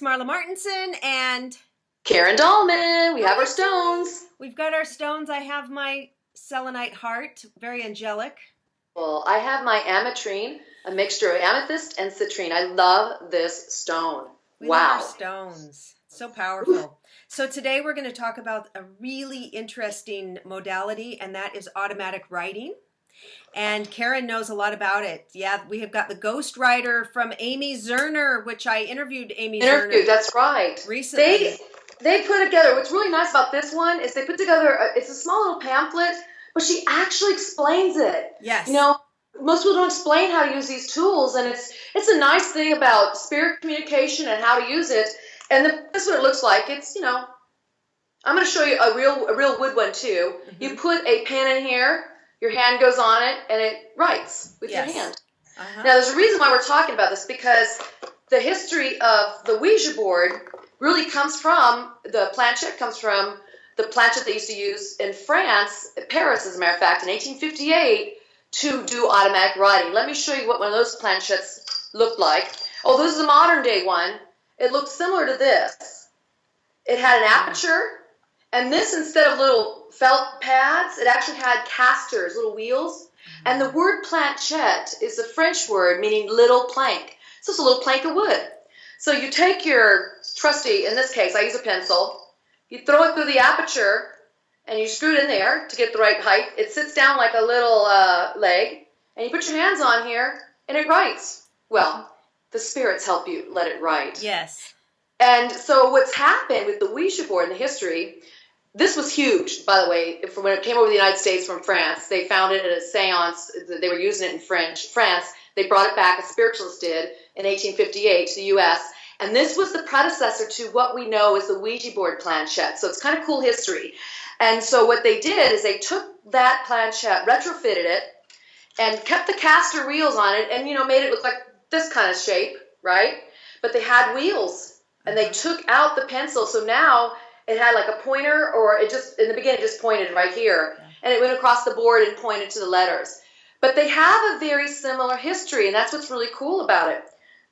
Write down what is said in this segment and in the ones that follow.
Marla Martenson and Karen Dahlman. We have our stones. We've got our stones. I have my selenite heart, very angelic. Well, I have my ametrine, a mixture of amethyst and citrine. I love this stone. We love our stones. So powerful. So today we're going to talk about a really interesting modality, and that is automatic writing. And Karen knows a lot about it. Yeah, we have got the Ghost Writer from Amy Zerner, which I interviewed Zerner. That's right. Recently. They put together, what's really nice about this one is they put together, it's a small little pamphlet, but she actually explains it. Yes. You know, most people don't explain how to use these tools, and it's a nice thing about spirit communication and how to use it. And this is what it looks like. It's, you know, I'm going to show you a real wood one too. Mm-hmm. You put a pen in here, your hand goes on it, and it writes with your hand. Now, there's a reason why we're talking about this, because the history of the Ouija board really comes from, the planchette comes from the planchette they used to use in France, Paris, as a matter of fact, in 1858 to do automatic writing. Let me show you what one of those planchettes looked like. Oh, this is a modern day one. It looked similar to this. It had an aperture, and this, instead of little felt pads, it actually had casters, little wheels. And the word planchette is a French word meaning little plank. So it's a little plank of wood. So you take your trusty, in this case, I use a pencil. You throw it through the aperture, and you screw it in there to get the right height. It sits down like a little leg, and you put your hands on here, and it writes. Well, the spirits help you let it write. Yes. And so what's happened with the Ouija board in the history, this was huge, by the way, from when it came over to the United States from France. They found it at a seance. They were using it in France. They brought it back, a spiritualist did, in 1858 to the U.S., and this was the predecessor to what we know as the Ouija board planchette. So it's kind of cool history. And so what they did is they took that planchette, retrofitted it, and kept the caster wheels on it, and, you know, made it look like this kind of shape, right? But they had wheels, and they took out the pencil. So now it had like a pointer, or it just, in the beginning, it just pointed right here. And it went across the board and pointed to the letters. But they have a very similar history, and that's what's really cool about it.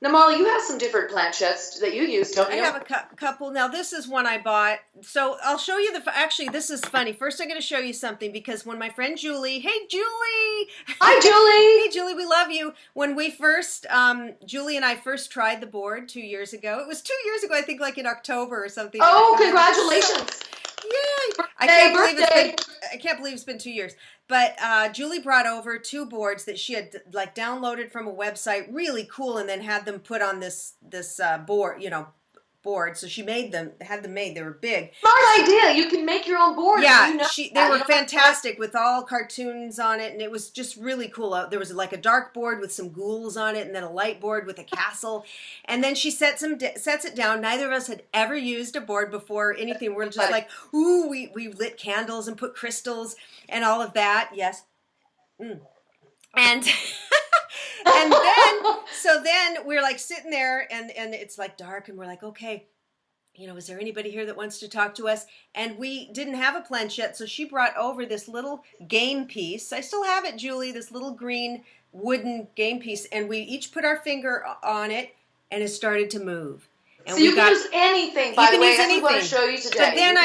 Now, Marla, you have some different planchettes that you use, don't you? I have a couple. Now, this is one I bought. So I'll show you actually, this is funny. First, I'm going to show you something, because when my friend Julie, hey, Julie. Hi, Julie. Hey, Julie, we love you. When we first, Julie and I first tried the board 2 years ago. It was 2 years ago, I think, like in October or something. Oh, congratulations. Yay! I can't believe it's been 2 years. But Julie brought over two boards that she had like downloaded from a website, really cool, and then had them put on this board, board. So she made them, had them made. They were big. Smart idea. You can make your own board. Yeah, they were fantastic with all cartoons on it, and it was just really cool. There was like a dark board with some ghouls on it, and then a light board with a castle. And then she sets it down. Neither of us had ever used a board before, anything. We're just like, ooh, we lit candles and put crystals and all of that. Yes. And and then we're like sitting there, and it's like dark, and we're like, okay, is there anybody here that wants to talk to us? And we didn't have a planchette, so she brought over this little game piece. I still have it, Julie, this little green wooden game piece, and we each put our finger on it, and it started to move. And so you can use anything, by the way. That's what I want to show you today. But then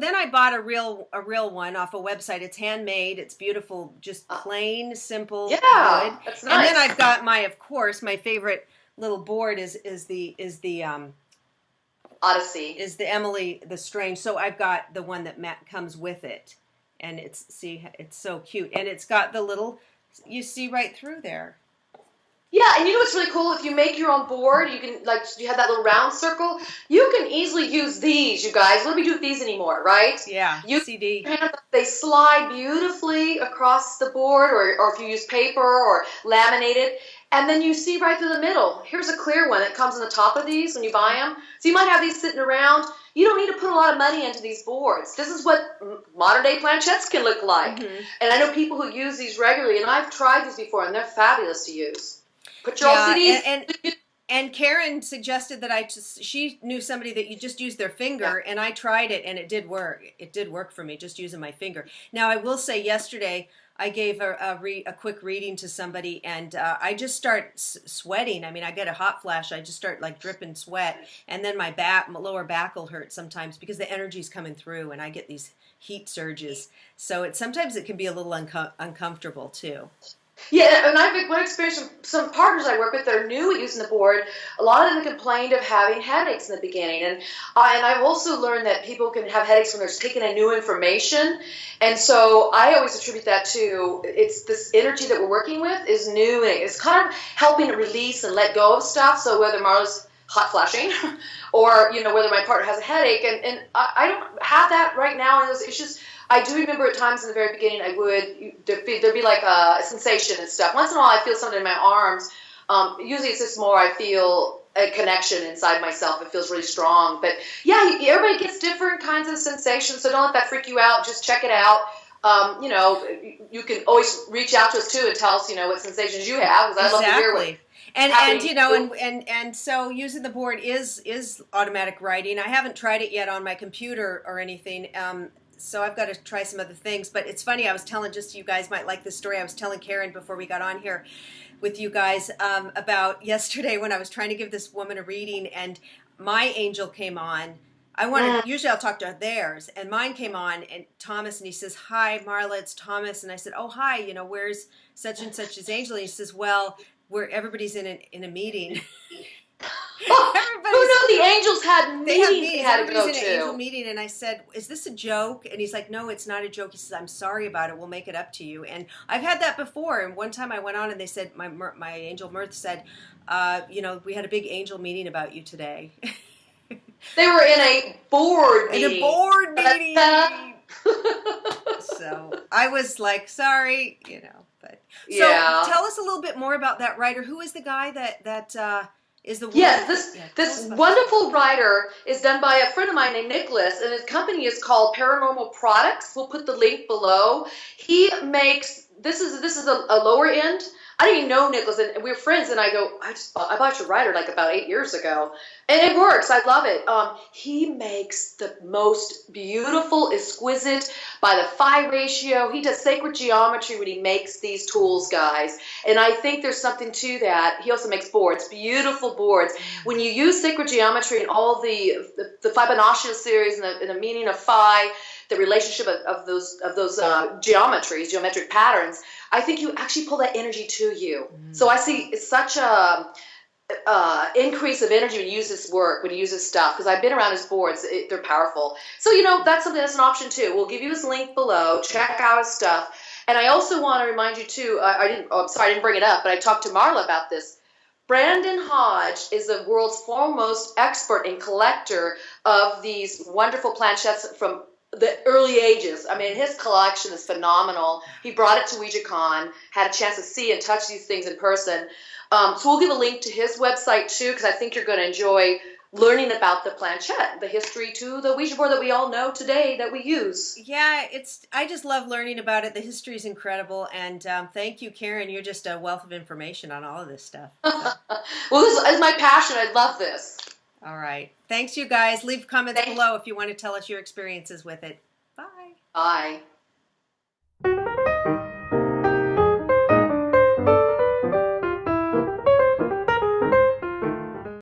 then I bought a real one off a website. It's handmade. It's beautiful, just plain, simple wood. That's nice. And then I've got my favorite little board is the Odyssey. Is the Emily the Strange. So I've got the one that comes with it, and it's so cute, and it's got the little, you see right through there. Yeah, and you know what's really cool? If you make your own board, you can, like, you have that little round circle, you can easily use these, you guys. What do we do with these anymore, right? Yeah, CD. They slide beautifully across the board, or if you use paper or laminated, and then you see right through the middle. Here's a clear one that comes on the top of these when you buy them. So you might have these sitting around. You don't need to put a lot of money into these boards. This is what modern-day planchettes can look like. And I know people who use these regularly, and I've tried these before, and they're fabulous to use. Put your old CDs. And Karen suggested that she knew somebody that you just use their finger, and I tried it, and it did work. It did work for me, just using my finger. Now, I will say yesterday, I gave a quick reading to somebody, and I just start sweating. I mean, I get a hot flash. I just start like dripping sweat, and then my lower back will hurt sometimes because the energy's coming through, and I get these heat surges. So sometimes it can be a little uncomfortable too. Yeah, and I've experienced some partners I work with that are new at using the board. A lot of them complained of having headaches in the beginning, and I've also learned that people can have headaches when they're taking in new information, and so I always attribute that to it's this energy that we're working with is new, and it's kind of helping to release and let go of stuff. So whether Marla's hot flashing, or whether my partner has a headache, and I don't have that right now, and it's just. I do remember at times in the very beginning there'd be like a sensation and stuff. Once in a while I feel something in my arms. Usually it's just more I feel a connection inside myself. It feels really strong. But yeah, everybody gets different kinds of sensations, so don't let that freak you out. Just check it out. You can always reach out to us too and tell us, what sensations you have, because I'd love to hear what. And so using the board is automatic writing. I haven't tried it yet on my computer or anything. So I've got to try some other things. But it's funny, I was telling, just you guys might like this story, I was telling Karen before we got on here with you guys about yesterday when I was trying to give this woman a reading, and my angel came on. Usually I'll talk to theirs, and mine came on, and Thomas, and he says, "Hi, Marla, it's Thomas." And I said, "Oh, hi, where's such and such's angel?" And he says, "Well, everybody's in a meeting." Who knew the angels had meetings they had to go in to? an angel meeting, and I said, "Is this a joke?" And he's like, "No, it's not a joke." He says, "I'm sorry about it. We'll make it up to you." And I've had that before. And one time I went on, and they said, my angel Mirth said, "We had a big angel meeting about you today." They were in a board meeting. In a board meeting. So I was like, sorry, But so tell us a little bit more about that writer. Who is the guy that is the one? Yes, this wonderful writer is done by a friend of mine named Nicholas, and his company is called Paranormal Products. We'll put the link below. He makes this is a lower end. I didn't even know Nicholas, and we were friends. And I go, I bought your writer like about 8 years ago, and it works. I love it. He makes the most beautiful, exquisite by the phi ratio. He does sacred geometry when he makes these tools, guys. And I think there's something to that. He also makes boards, beautiful boards. When you use sacred geometry and all the Fibonacci series and the meaning of phi, the relationship of those geometries, geometric patterns, I think you actually pull that energy to you. So I see it's such a increase of energy when you use this work, when you use this stuff, because I've been around his boards. They're powerful. So, that's something that's an option too. We'll give you his link below. Check out his stuff. And I also want to remind you too, I didn't bring it up, but I talked to Marla about this. Brandon Hodge is the world's foremost expert and collector of these wonderful planchettes from the early ages. I mean, his collection is phenomenal. He brought it to WouijaCon, had a chance to see and touch these things in person. So we'll give a link to his website too, because I think you're going to enjoy learning about the planchette, the history to the Ouija board that we all know today that we use. Yeah, I just love learning about it. The history is incredible, and thank you, Karen. You're just a wealth of information on all of this stuff. So. Well, this is my passion. I love this. All right. Thanks, you guys. Leave comments below if you want to tell us your experiences with it. Bye. Bye.